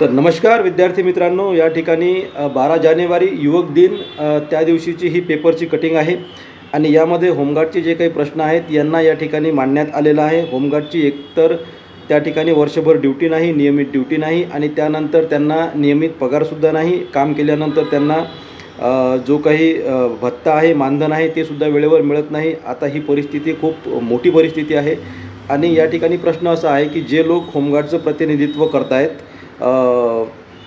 तर नमस्कार विद्यार्थी मित्रांनो, या ठिकाणी 12 जानेवारी युवक दिन त्या दिवशीची ही पेपरची कटिंग आहे आणि यामध्ये होमगार्डचे जे काही प्रश्न आहेत यांना या ठिकाणी मांडण्यात आलेलं आहे। होमगार्डची एकतर त्या ठिकाणी वर्षभर ड्युटी नाही, नियमित ड्युटी नाही आणि त्यानंतर त्यांना नियमित पगारसुद्धा नाही। काम केल्यानंतर त्यांना जो काही भत्ता आहे, मानधन आहे ते सुद्धा वेळेवर मिळत नाही। आता ही परिस्थिती खूप मोठी परिस्थिती आहे आणि या ठिकाणी प्रश्न असा आहे की जे लोक होमगार्डचं प्रतिनिधित्व करत आहेत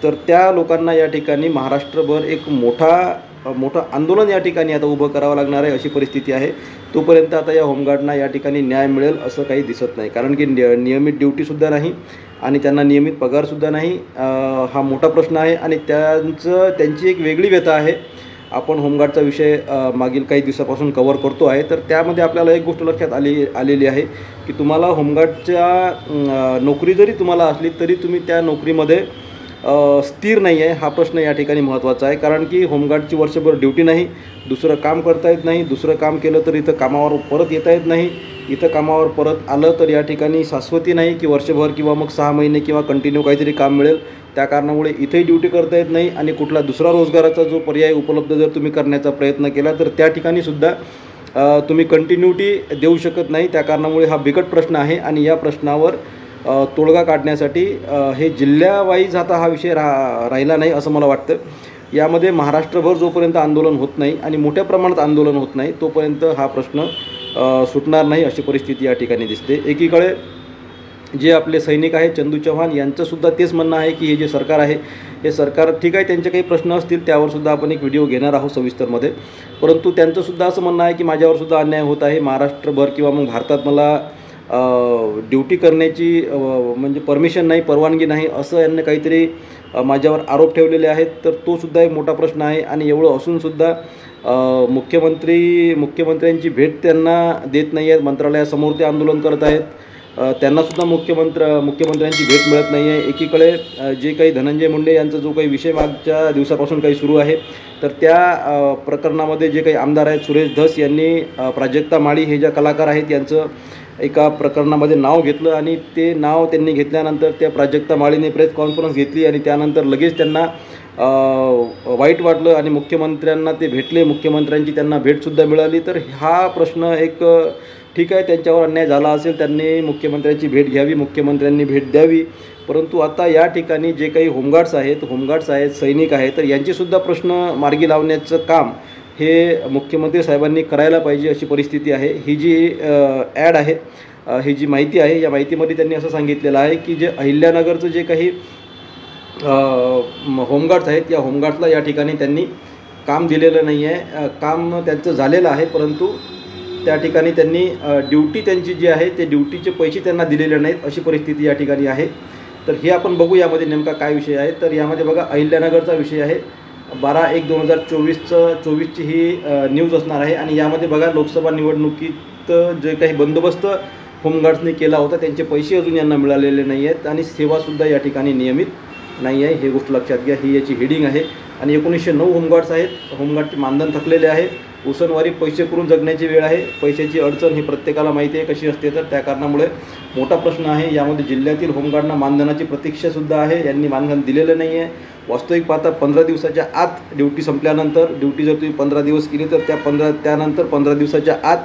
तर त्या लोकांना या ठिकाणी महाराष्ट्रभर एक मोठं आंदोलन या ठिकाणी आता उभं करावं लागणार आहे, अशी परिस्थिती आहे। तोपर्यंत आता या होमगार्डना या ठिकाणी न्याय मिळेल असं काही दिसत नाही, कारण की नियमित ड्युटीसुद्धा नाही आणि त्यांना नियमित पगारसुद्धा नाही। हा मोठा प्रश्न आहे आणि त्यांची एक वेगळी व्यथा आहे। आपण होमगार्डचा विषय मागील काही दिवसापासून कव्हर करतो आहे, तर त्यामध्ये आपल्याला एक गोष्ट लक्षात आलेली आहे की तुम्हाला होमगार्डच्या नोकरी जरी तुम्हाला असली तरी तुम्ही त्या नोकरीमध्ये स्थिर नाही आहे। हा प्रश्न या ठिकाणी महत्त्वाचा आहे, कारण की होमगार्डची वर्षभर ड्युटी नाही, दुसरं काम करता येत नाही, दुसरं काम केलं तर इथं कामावर परत येता येत नाही। इथं कामावर परत आलं तर या ठिकाणी शाश्वती नाही की वर्षभर किंवा मग 6 महिने किंवा कंटिन्यू काहीतरी काम मिळेल। त्या कारणामुळे इथेही ड्युटी करता येत नाही आणि कुठला दुसरा रोजगाराचा जो पर्याय उपलब्ध जर तुम्ही करण्याचा प्रयत्न केला तर त्या ठिकाणीसुद्धा तुम्ही कंटिन्युटी देऊ शकत नाही। त्या कारणामुळे हा बिकट प्रश्न आहे आणि या प्रश्नावर तोडगा काढण्यासाठी हे जिल्ह्यावाईज आता हा विषय राहिला नाही असं मला वाटतं। यामध्ये महाराष्ट्रभर जोपर्यंत आंदोलन होत नाही आणि मोठ्या प्रमाणात आंदोलन होत नाही तोपर्यंत हा प्रश्न सुटणार नाही, अशी परिस्थिती या ठिकाणी दिसते। एकीकडे जे आपले सैनिक आहेत चंदू चव्हाण यांचंसुद्धा तेच म्हणणं आहे की हे जे सरकार आहे हे सरकार ठीक आहे, त्यांचे काही प्रश्न असतील त्यावरसुद्धा आपण एक व्हिडिओ घेणार आहोत सविस्तरमध्ये, परंतु त्यांचंसुद्धा असं म्हणणं आहे की माझ्यावरसुद्धा अन्याय होत आहे। महाराष्ट्रभर किंवा मग भारतात मला ड्युटी करण्याची म्हणजे परमिशन नाही, परवानगी नाही, असं यांनी काहीतरी माझ्यावर आरोप ठेवलेले आहेत। तर तोसुद्धा एक मोठा प्रश्न आहे आणि एवढं असूनसुद्धा मुख्यमंत्र्यांची भेट त्यांना देत नाही आहेत। मंत्रालयासमोर ते आंदोलन करत आहेत, त्यांनासुद्धा मुख्यमंत्र्यांची भेट मिळत नाही आहे। एकीकडे जे काही धनंजय मुंडे यांचा जो काही विषय मागच्या दिवसापासून काही सुरू आहे तर त्या प्रकरणामध्ये जे काही आमदार आहेत सुरेश धस यांनी प्राजक्ता माळी हे ज्या कलाकार आहेत यांचं एका प्रकरणामध्ये नाव घेतलं आणि ते नाव त्यांनी घेतल्यानंतर त्या प्राजक्ता माळीने प्रेस कॉन्फरन्स घेतली आणि त्यानंतर लगेच त्यांना वाईट वाटलं आणि मुख्यमंत्र्यांना ते भेटले, मुख्यमंत्र्यांची त्यांना भेटसुद्धा मिळाली। तर हा प्रश्न एक ठीक आहे, त्यांच्यावर अन्याय झाला असेल, त्यांनी मुख्यमंत्र्यांची भेट घ्यावी, मुख्यमंत्र्यांनी भेट द्यावी, परंतु आता या ठिकाणी जे काही होमगार्ड्स आहेत, सैनिक आहेत, तर यांचेसुद्धा प्रश्न मार्गी लावण्याचं काम हे मुख्यमंत्री साहेबांनी करायला पाहिजे, अशी परिस्थिती आहे। ही जी ॲड आहे, ही जी माहिती आहे, या माहितीमध्ये त्यांनी असं सांगितलेलं आहे की जे अहिल्यानगरचं जे काही होमगार्ड्स आहेत या होमगार्ड्सला या ठिकाणी त्यांनी काम दिलेलं नाही आहे। काम त्यांचं झालेलं आहे, परंतु त्या ठिकाणी त्यांनी ड्युटी त्यांची जी आहे ते ड्युटीचे पैसे त्यांना दिलेले नाहीत, अशी परिस्थिती या ठिकाणी आहे। तर हे आपण बघू यामध्ये नेमका काय विषय आहे। तर यामध्ये बघा अहिल्यानगरचा विषय आहे, 12/1/2024ची ही न्यूज असणार आहे आणि यामध्ये बघा लोकसभा निवडणुकीत जे काही बंदोबस्त होमगार्ड्सने केला होता त्यांचे पैसे अजून यांना मिळालेले नाही आहेत आणि सेवासुद्धा या ठिकाणी नियमित नाही आहे, हे गोष्ट लक्षात घ्या। ही याची हेडिंग आहे आणि 1909 होमगार्ड्स आहेत, होमगार्डचे मानधन थकलेले आहे, उसनवारी पैसे करून जगण्याची वेळ आहे। पैशाची अडचण ही प्रत्येकाला माहिती आहे कशी असते, तर त्या कारणामुळे मोठा प्रश्न आहे। यामध्ये जिल्ह्यातील होमगार्डना मानधनाची प्रतीक्षासुद्धा आहे, यांनी मानधन दिलेलं नाही आहे। वास्तविक पाहता 15 दिवसाच्या आत ड्युटी संपल्यानंतर, ड्युटी जर तुम्ही 15 दिवस केली तर त्यानंतर 15 दिवसाच्या आत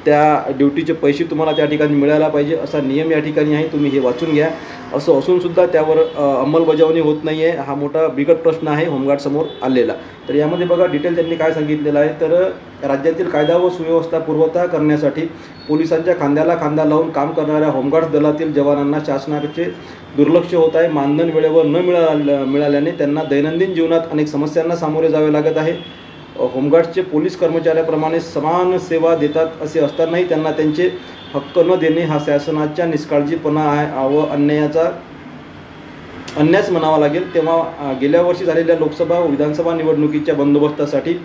त्या ड्युटीचे पैसे तुम्हाला त्या ठिकाणी मिळायला पाहिजे, असा नियम या ठिकाणी आहे, तुम्ही हे वाचून घ्या। असं असूनसुद्धा त्यावर अंमलबजावणी होत नाही आहे, हा मोठा बिकट प्रश्न आहे होमगार्डसमोर आलेला। तर यामध्ये बघा डिटेल त्यांनी काय सांगितलेलं आहे, तर राज्यातील कायदा व सुव्यवस्था पूर्ववत करण्यासाठी पोलिसांच्या खांद्याला खांदा लावून काम करणाऱ्या होमगार्ड दलातील जवानांना शासनाचे दुर्लक्ष होत आहे। मानधन वेळेवर न मिळाल्याने त्यांना दैनंदिन जीवनात अनेक समस्यांना सामोरे जावे लागत आहे। होमगार्ड्सचे पोलीस कर्मचाऱ्याप्रमाणे समान सेवा देतात असे असतानाही त्यांना त्यांचे हक्क न देणे हा शासनाच्या निष्काळजीपणा आहे व अन्यायच म्हणावा लागेल। तेव्हा गेल्या वर्षी झालेल्या लोकसभा व विधानसभा निवडणुकीच्या बंदोबस्तासाठी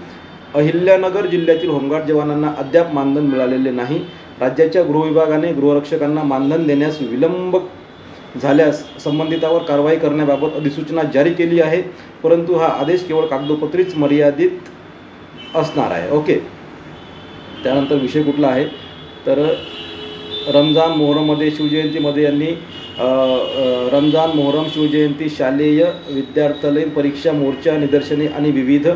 अहिल्यानगर जिल्ह्यातील होमगार्ड जवानांना अद्याप मानधन मिळालेले नाही। राज्याच्या गृहविभागाने गृहरक्षकांना मानधन देण्यास विलंब झाल्यास संबंधितावर कारवाई करण्याबाबत अधिसूचना जारी केली आहे, परंतु हा आदेश केवळ कागदोपत्रीच मर्यादित असणार आहे। ओके, त्यानंतर विषय कुठला आहे तर रमजान मोहरममध्ये शिवजयंतीमध्ये यांनी रमजान, मोहरम, शिवजयंती, शालेय विद्यार्थ्यालयीन परीक्षा, मोर्चा, निदर्शने आणि विविध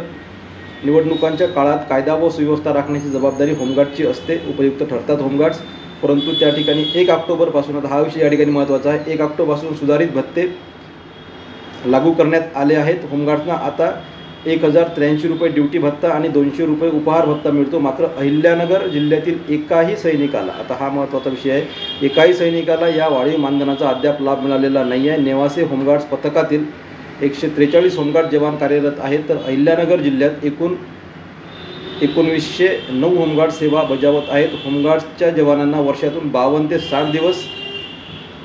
निवडणुकांच्या काळात कायदा व सुव्यवस्था राखण्याची जबाबदारी होमगार्डची असते. उपयुक्त ठरतात होमगार्ड्स. परंतु त्या ठिकाणी 1 ऑक्टोबरपासून, आता हा विषय या ठिकाणी महत्त्वाचा आहे, 1 ऑक्टोबरपासून सुधारित भत्ते लागू करण्यात आले आहेत. होमगार्ड्सना आता 1083 रुपये ड्युटी भत्ता आणि 200 रुपये उपहार भत्ता मिळतो. मात्र अहिल्यानगर जिल्ह्यातील एकाही सैनिकाला, आता हा महत्त्वाचा विषय आहे, एकाही सैनिकाला या वाढीव मानधनाचा अद्याप लाभ मिळालेला नाही आहे. नेवासे होमगार्ड्स पथकातील 143 होमगार्ड जवान कार्यरत आहेत. तर अहिल्यानगर जिल्ह्यात एकूण 1909 होमगार्ड सेवा बजावत आहेत. होमगार्ड्सच्या जवानांना वर्षातून 52 ते 60 दिवस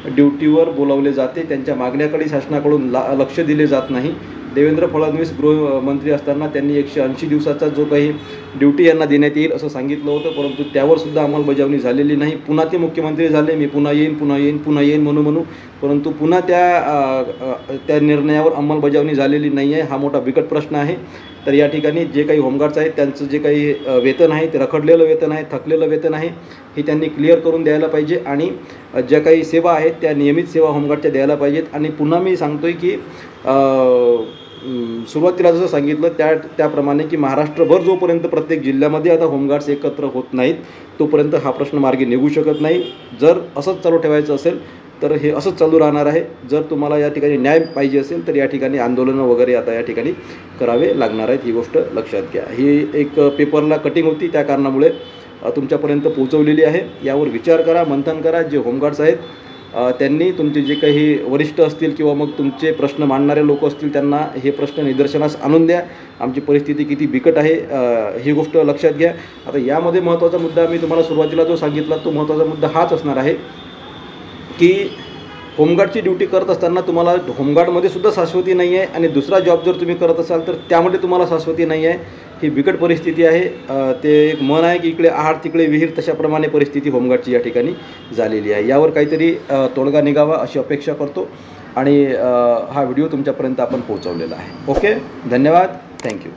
ड्युटीवर बोलावले जाते. त्यांच्या मागण्याकडे शासनाकडून लक्ष दिले जात नाही. देवेंद्र फडणवीस गृहमंत्री असताना त्यांनी 180 दिवसाचा जो काही ड्युटी यांना देण्यात येईल असं सांगितलं होतं, परंतु त्यावर सुद्धा अंमलबजावणी झालेली नाही. पुन्हा ते मुख्यमंत्री झाले, मी पुन्हा येईन म्हणू, परंतु पुन्हा त्या निर्णयावर अंमलबजावणी झालेली नाही आहे. हा मोठा बिकट प्रश्न आहे. तर या ठिकाणी जे काही होमगार्ड्स आहेत त्यांचं जे काही वेतन आहे ते रखडलेलं वेतन आहे, थकलेलं वेतन आहे, हे त्यांनी क्लिअर करून द्यायला पाहिजे. आणि ज्या काही सेवा आहेत त्या नियमित सेवा होमगार्डच्या द्यायला पाहिजेत. आणि पुन्हा मी सांगतोय की सुरुवातीला जसं सांगितलं त्याप्रमाणे की महाराष्ट्रभर जोपर्यंत प्रत्येक जिल्ह्यामध्ये आता होमगार्ड्स एकत्र होत नाहीत तोपर्यंत हा प्रश्न मार्गी निघू शकत नाही. जर असंच चालू ठेवायचं असेल तर हे असंच चालू राहणार आहे. जर तुम्हाला या ठिकाणी न्याय पाहिजे असेल तर या ठिकाणी आंदोलनं वगैरे आता या ठिकाणी करावे लागणार आहेत. ही गोष्ट लक्षात घ्या. ही एक पेपरला कटिंग होती, त्या कारणामुळे तुमच्यापर्यंत पोहोचवलेली आहे. यावर विचार करा, मंथन करा. जे होमगार्ड्स आहेत त्यांनी तुमचे जे काही वरिष्ठ असतील किंवा मग तुमचे प्रश्न मांडणारे लोक असतील त्यांना हे प्रश्न निदर्शनास आणून द्या. आमची परिस्थिती किती बिकट आहे ही गोष्ट लक्षात घ्या. आता यामध्ये महत्त्वाचा मुद्दा मी तुम्हाला सुरुवातीला जो सांगितला तो महत्त्वाचा मुद्दा हाच असणार आहे की होमगार्डची ड्युटी करत असताना तुम्हाला होमगार्डमध्ये सुद्धा शाश्वती नाही आहे आणि दुसरा जॉब जर तुम्ही करत असाल तर त्यामध्ये तुम्हाला शाश्वती नाही आहे. ही बिकट परिस्थिती आहे. ते एक मन आहे की इकडे आहार तिकडे विहीर, तशाप्रमाणे परिस्थिती होमगार्डची या ठिकाणी झालेली आहे. यावर काहीतरी तोडगा निघावा अशी अपेक्षा करतो आणि हा व्हिडिओ तुमच्यापर्यंत आपण पोहोचवलेला आहे. ओके, धन्यवाद, थँक्यू.